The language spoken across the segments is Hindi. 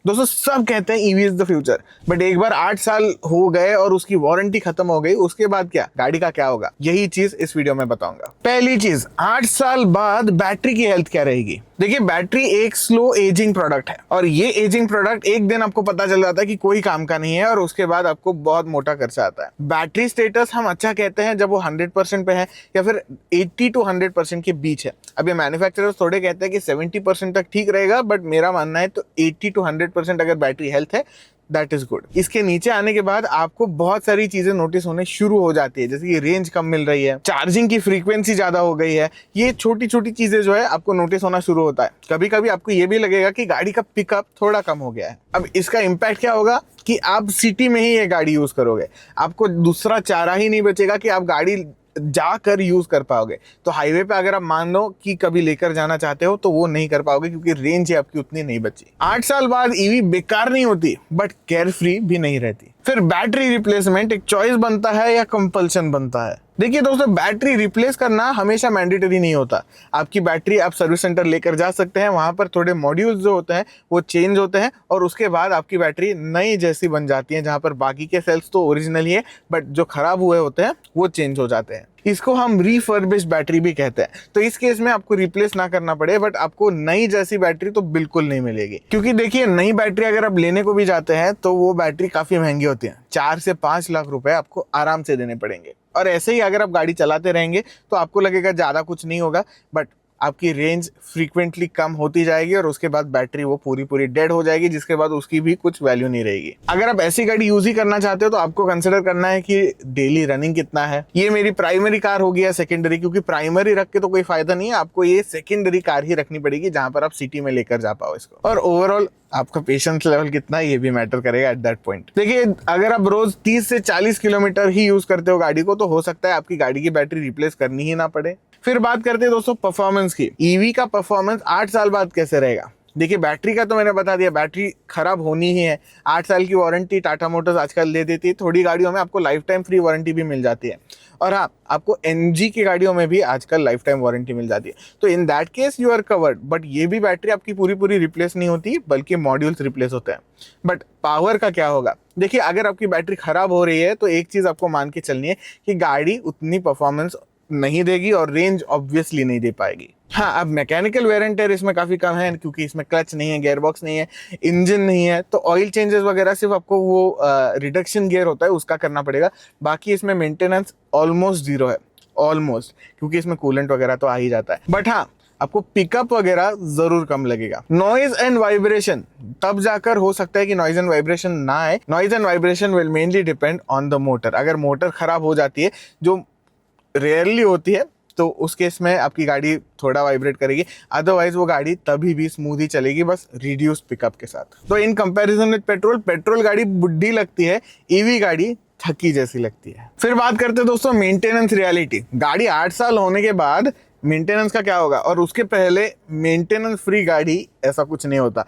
दोस्तों सब कहते हैं EV is the future, but एक बार 8 साल हो गए और उसकी वारंटी खत्म हो गई, उसके बाद क्या गाड़ी का क्या होगा, यही चीज इस वीडियो में बताऊंगा। पहली चीज, 8 साल बाद बैटरी की हेल्थ क्या रहेगी। देखिए, बैटरी एक स्लो एजिंग प्रोडक्ट है और ये एजिंग प्रोडक्ट एक दिन आपको पता चल जाता है कि कोई काम का नहीं है और उसके बाद आपको बहुत मोटा खर्चा आता है। बैटरी स्टेटस हम अच्छा कहते हैं जब वो 100% पे है या फिर 80 to 100% के बीच है। अब ये मैन्युफैक्चरर्स थोड़े कहते हैं कि 70% तक ठीक रहेगा, बट मेरा मानना है तो 80 to 100% अगर बैटरी हेल्थ है दैट इज गुड। इसके नीचे आने के बाद आपको बहुत सारी चीजें नोटिस होने शुरू हो जाती है, जैसे कि रेंज कम मिल रही है, चार्जिंग की फ्रीक्वेंसी ज्यादा हो गई है। ये छोटी छोटी चीजें जो है आपको नोटिस होना शुरू होता है। कभी कभी आपको ये भी लगेगा कि गाड़ी का पिकअप थोड़ा कम हो गया है। अब इसका इम्पैक्ट क्या होगा कि आप सिटी में ही ये गाड़ी यूज करोगे, आपको दूसरा चारा ही नहीं बचेगा कि आप गाड़ी जाकर यूज कर पाओगे। तो हाईवे पे अगर आप मान लो कि कभी लेकर जाना चाहते हो तो वो नहीं कर पाओगे क्योंकि रेंज ही आपकी उतनी नहीं बची। 8 साल बाद ईवी बेकार नहीं होती बट केयर फ्री भी नहीं रहती। फिर बैटरी रिप्लेसमेंट एक चॉइस बनता है या कंपल्सन बनता है। देखिए दोस्तों, बैटरी रिप्लेस करना हमेशा मैंडेटरी नहीं होता। आपकी बैटरी आप सर्विस सेंटर लेकर जा सकते हैं, वहां पर थोड़े मॉड्यूल्स जो होते हैं वो चेंज होते हैं और उसके बाद आपकी बैटरी नई जैसी बन जाती है, जहां पर बाकी के सेल्स तो ओरिजिनल ही है बट जो खराब हुए होते हैं वो चेंज हो जाते हैं। इसको हम रिफर्बिश्ड बैटरी भी कहते हैं। तो इस केस में आपको रिप्लेस ना करना पड़े बट आपको नई जैसी बैटरी तो बिल्कुल नहीं मिलेगी, क्योंकि देखिए नई बैटरी अगर आप लेने को भी जाते हैं तो वो बैटरी काफी महंगी होती है। 4 से 5 लाख रुपए आपको आराम से देने पड़ेंगे। और ऐसे ही अगर आप गाड़ी चलाते रहेंगे तो आपको लगेगा ज्यादा कुछ नहीं होगा, बट आपकी रेंज फ्रीक्वेंटली कम होती जाएगी और उसके बाद बैटरी वो पूरी पूरी डेड हो जाएगी, जिसके बाद उसकी भी कुछ वैल्यू नहीं रहेगी। अगर आप ऐसी गाड़ी यूज ही करना चाहते हो तो आपको कंसिडर करना है कि डेली रनिंग कितना है। ये मेरी प्राइमरी कार होगी या सेकेंडरी, क्योंकि प्राइमरी रख के तो कोई फायदा नहीं है, आपको ये सेकेंडरी कार ही रखनी पड़ेगी जहां पर आप सिटी में लेकर जा पाओ इसको। और ओवरऑल आपका पेशेंस लेवल कितना है ये भी मैटर करेगा एट दैट पॉइंट। देखिए, अगर आप रोज 30 से 40 किलोमीटर ही यूज करते हो गाड़ी को तो हो सकता है आपकी गाड़ी की बैटरी रिप्लेस करनी ही ना पड़े। फिर बात करते हैं दोस्तों परफॉर्मेंस की। ईवी का परफॉर्मेंस 8 साल बाद कैसे रहेगा। देखिए, बैटरी का तो मैंने बता दिया, बैटरी खराब होनी ही है। 8 साल की वारंटी टाटा मोटर्स आजकल दे देती है, थोड़ी गाड़ियों में आपको लाइफ टाइम फ्री वारंटी भी मिल जाती है। और हाँ, आपको एनजी की गाड़ियों में भी आजकल लाइफ टाइम वारंटी मिल जाती है। तो in that case you are covered. But ये भी बैटरी आपकी पूरी पूरी रिप्लेस नहीं होती, बल्कि मॉड्यूल्स रिप्लेस होते हैं। बट पावर का क्या होगा। देखिए, अगर आपकी बैटरी खराब हो रही है तो एक चीज आपको मान के चलनी है कि गाड़ी उतनी परफॉर्मेंस नहीं देगी और रेंज ऑब्वियसली नहीं दे पाएगी। हाँ, अब मैकेनिकल वेयर एंड टेयर इसमें काफी कम है, क्योंकि इसमें क्लच नहीं है, गियरबॉक्स नहीं है, इंजन नहीं है, तो ऑयल चेंजेस वगैरह सिर्फ आपको वो रिडक्शन गियर होता है उसका करना पड़ेगा। बाकी इसमें मेंटेनेंस ऑलमोस्ट जीरो है, ऑलमोस्ट, क्योंकि इसमें कूलेंट वगैरह तो आ ही जाता है। बट हाँ, आपको पिकअप वगैरह जरूर कम लगेगा। नॉइज एंड वाइब्रेशन तब जाकर हो सकता है कि नॉइज एंड वाइब्रेशन ना आए। Noise and vibration will mainly depend on the motor. अगर मोटर खराब हो जाती है, जो रेयरली होती है, तो उस केस में आपकी गाड़ी थोड़ा वाइब्रेट करेगी, अदरवाइज वो गाड़ी तभी भी स्मूथ ही चलेगी, बस रिड्यूस पिकअप के साथ। तो इन कंपैरिजन विद पेट्रोल गाड़ी बुड्ढी लगती है, ईवी गाड़ी थकी जैसी लगती है। फिर बात करते हैं दोस्तों मेंटेनेंस रियलिटी। गाड़ी 8 साल होने के बाद मेंटेनेंस का क्या होगा, और उसके पहले मेंटेनेंस फ्री गाड़ी ऐसा कुछ नहीं होता।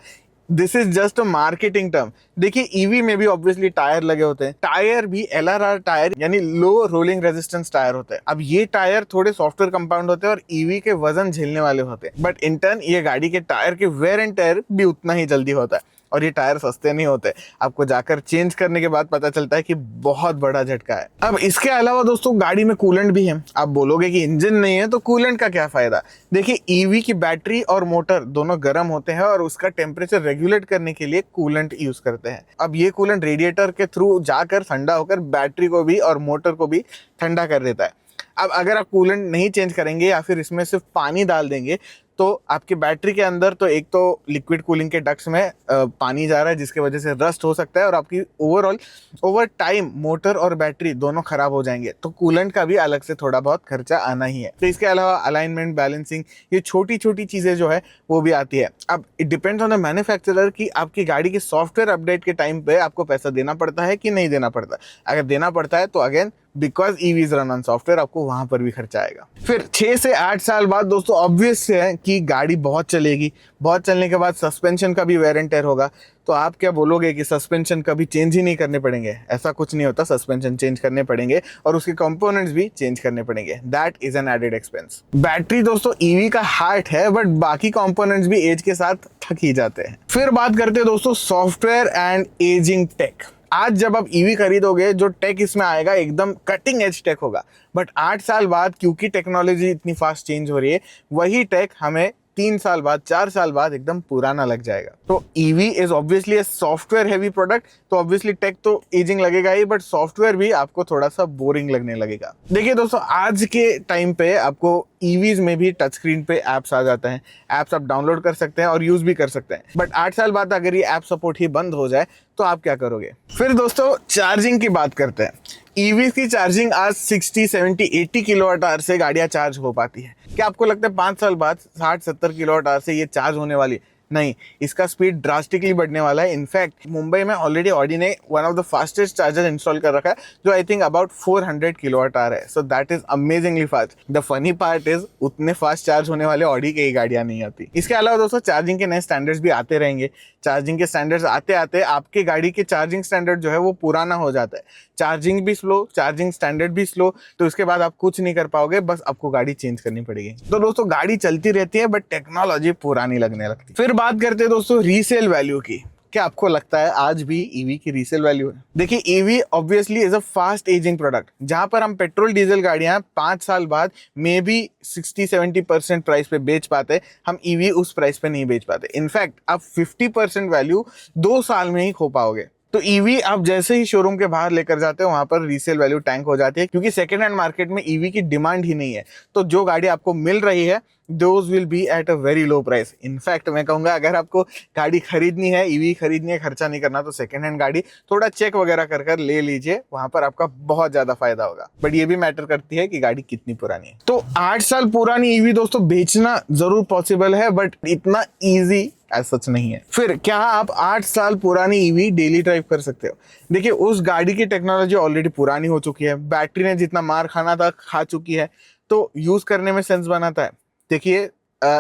This is just a marketing term. देखिए, ईवी में भी ऑब्वियसली टायर लगे होते हैं। टायर भी LRR टायर यानी लो रोलिंग रेजिस्टेंस टायर होते हैं। अब ये टायर थोड़े सॉफ्टवेयर कंपाउंड होते हैं और ईवी के वजन झेलने वाले होते हैं, बट इन टर्न ये गाड़ी के टायर के वेयर एंड टेयर भी उतना ही जल्दी होता है। और ये टायर सस्ते नहीं होते, आपको जाकर चेंज करने के बाद पता चलता है कि बहुत बड़ा झटका है। अब इसके अलावा दोस्तों गाड़ी में कूलेंट भी है। आप बोलोगे कि इंजन नहीं है तो कूलेंट का क्या फायदा। देखिए, ईवी की बैटरी और मोटर दोनों गर्म होते हैं और उसका टेम्परेचर रेगुलेट करने के लिए कूलेंट यूज करते हैं। अब ये कूलेंट रेडिएटर के थ्रू जाकर ठंडा होकर बैटरी को भी और मोटर को भी ठंडा कर देता है। अब अगर आप कूलेंट नहीं चेंज करेंगे या फिर इसमें सिर्फ पानी डाल देंगे तो आपकी बैटरी के अंदर तो एक तो लिक्विड कूलिंग के डक्ट्स में पानी जा रहा है, जिसकी वजह से रस्ट हो सकता है और आपकी ओवर टाइम मोटर और बैटरी दोनों खराब हो जाएंगे। तो कूलेंट का भी अलग से थोड़ा बहुत खर्चा आना ही है। तो इसके अलावा अलाइनमेंट, बैलेंसिंग, ये छोटी छोटी चीज़ें जो है वो भी आती है। अब it depends on the manufacturer कि आपकी गाड़ी के सॉफ्टवेयर अपडेट के टाइम पे आपको पैसा देना पड़ता है कि नहीं देना पड़ता। अगर देना पड़ता है तो again because EVs run on software, आपको वहां पर भी खर्चा आएगा। फिर 6 से 8 साल बाद दोस्तों ऑब्वियस है कि गाड़ी बहुत चलेगी, बहुत चलने के बाद सस्पेंशन का भी वेर एंड टेयर होगा। तो आप क्या बोलोगे कि सस्पेंशन कभी चेंज ही नहीं करने पड़ेंगे? ऐसा कुछ नहीं होता, सस्पेंशन चेंज करने पड़ेंगे और उसके कंपोनेंट्स भी चेंज करने पड़ेंगे। That is an added expense. Battery दोस्तों ईवी का हार्ट है, बट बाकी कंपोनेंट्स भी एज के साथ थक ही जाते हैं। फिर बात करते हैं दोस्तों सॉफ्टवेयर एंड एजिंग टेक। आज जब आप ईवी खरीदोगे, जो टेक इसमें आएगा एकदम कटिंग एज टेक होगा, बट 8 साल बाद क्योंकि टेक्नोलॉजी इतनी फास्ट चेंज हो रही है, वही टेक हमें 3 साल बाद 4 साल बाद एकदम पुराना लग जाएगा। तो EV is obviously a software heavy product, तो ऑब्वियसली टेक तो एजिंग लगेगा ही, बट सॉफ्टवेयर भी आपको थोड़ा सा बोरिंग लगने लगेगा। देखिए दोस्तों, आज के टाइम पे आपको ईवीज में भी टच स्क्रीन पे एप्स आ जाते हैं, एप्स आप डाउनलोड कर सकते हैं और यूज भी कर सकते हैं। बट 8 साल बाद अगर ये ऐप सपोर्ट ही बंद हो जाए तो आप क्या करोगे? फिर दोस्तों चार्जिंग की बात करते हैं। ईवी की चार्जिंग आज 60, 70, 80 किलोवाट आवर से गाड़ियां चार्ज हो पाती है। क्या आपको लगता है 5 साल बाद 60, 70 किलोवाट आवर से ये चार्ज होने वाली? नहीं, इसका स्पीड ड्रास्टिकली बढ़ने वाला है। इनफैक्ट मुंबई में ऑलरेडी ऑडी ने one of the fastest charger install कर रखा है, जो I think about 400 kilowatt hour है। So that is amazingly fast. The funny part is उतने फास्ट चार्ज होने वाले ऑडी की गाड़ियां नहीं आती। इसके अलावा दोस्तों चार्जिंग के नए स्टैंडर्ड्स भी आते रहेंगे। चार्जिंग के स्टैंडर्ड्स आते आते आपके गाड़ी के चार्जिंग स्टैंडर्ड जो है वो पुराना हो जाता है। चार्जिंग भी स्लो, चार्जिंग स्टैंडर्ड भी स्लो, तो उसके बाद आप कुछ नहीं कर पाओगे, बस आपको गाड़ी चेंज करनी पड़ेगी। तो दोस्तों गाड़ी चलती रहती है, बट टेक्नोलॉजी पुरानी लगने लगती है। फिर बात करते हैं दोस्तों रीसेल वैल्यू की। क्या आपको लगता है आज भी ईवी की रीसेल वैल्यू है? देखिए, EV obviously is a fast ageing product. जहां पर हम पेट्रोल डीजल गाड़ियां 5 साल बाद मे बी 60-70% प्राइस पे बेच पाते, हम ईवी उस प्राइस पे नहीं बेच पाते। इनफैक्ट आप 50% वैल्यू 2 साल में ही खो पाओगे। तो ईवी आप जैसे ही शोरूम के बाहर लेकर जाते हो, वहां पर रीसेल वैल्यू टैंक हो जाती है, क्योंकि सेकेंड हैंड मार्केट में ईवी की डिमांड ही नहीं है। तो जो गाड़ी आपको मिल रही है, those will be at a very low price. In fact मैं कहूंगा अगर आपको गाड़ी खरीदनी है, ईवी खरीदनी है, खर्चा नहीं करना, तो सेकेंड हैंड गाड़ी थोड़ा चेक वगैरह कर कर ले लीजिए, वहां पर आपका बहुत ज्यादा फायदा होगा। बट ये भी मैटर करती है कि गाड़ी कितनी पुरानी है। तो 8 साल पुरानी ईवी दोस्तों बेचना जरूर पॉसिबल है, बट इतना ईजी ऐसा सच नहीं है। फिर क्या आप 8 साल पुरानी ईवी डेली ड्राइव कर सकते हो? देखिए, उस गाड़ी की टेक्नोलॉजी ऑलरेडी पुरानी हो चुकी है, बैटरी ने जितना मार खाना था खा चुकी है, तो यूज करने में सेंस बनाता है। देखिए,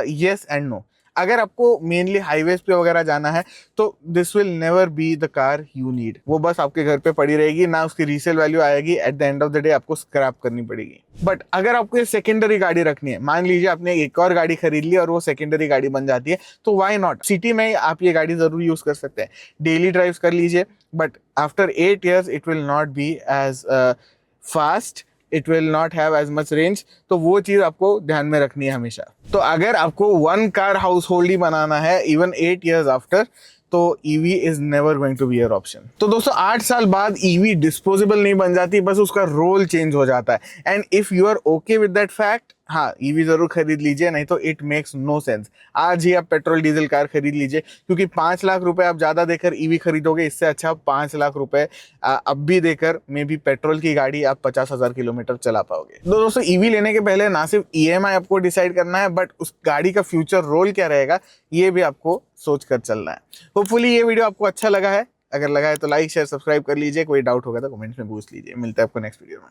यस एंड नो। अगर आपको मेनली हाईवेज पे वगैरह जाना है, तो this will never be the car you need. वो बस आपके घर पे पड़ी रहेगी, ना उसकी रीसेल वैल्यू आएगी। At the end of the day आपको स्क्रैप करनी पड़ेगी। बट अगर आपको ये सेकेंडरी गाड़ी रखनी है, मान लीजिए आपने एक और गाड़ी खरीद ली और वो सेकेंडरी गाड़ी बन जाती है, तो व्हाई नॉट? सिटी में आप ये गाड़ी जरूर यूज कर सकते हैं, डेली ड्राइव कर लीजिए। But after 8 years it will not be as fast, it will not have as much range. तो वो चीज आपको ध्यान में रखनी है हमेशा। तो अगर आपको 1 कार हाउस होल्ड ही बनाना है इवन 8 years आफ्टर, तो EV is never going to be your option. तो दोस्तों 8 साल बाद ईवी डिस्पोजेबल नहीं बन जाती, बस उसका रोल चेंज हो जाता है। And if you are okay with that fact, हाँ, ईवी जरूर खरीद लीजिए, नहीं तो इट मेक्स नो सेंस। आज ही आप पेट्रोल डीजल कार खरीद लीजिए, क्योंकि 5 लाख रुपए आप ज्यादा देकर ईवी खरीदोगे, इससे अच्छा 5 लाख रुपए अब भी देकर मे बी पेट्रोल की गाड़ी आप 50,000 किलोमीटर चला पाओगे। तो दोस्तों ईवी लेने के पहले ना सिर्फ ईएमआई आपको डिसाइड करना है, बट उस गाड़ी का फ्यूचर रोल क्या रहेगा ये भी आपको सोच कर चलना है। होपफुली ये वीडियो आपको अच्छा लगा है। अगर लगा है तो लाइक शेयर सब्सक्राइब कर लीजिए। कोई डाउट होगा तो कमेंट्स में पूछ लीजिए। मिलते हैं आपको नेक्स्ट वीडियो में।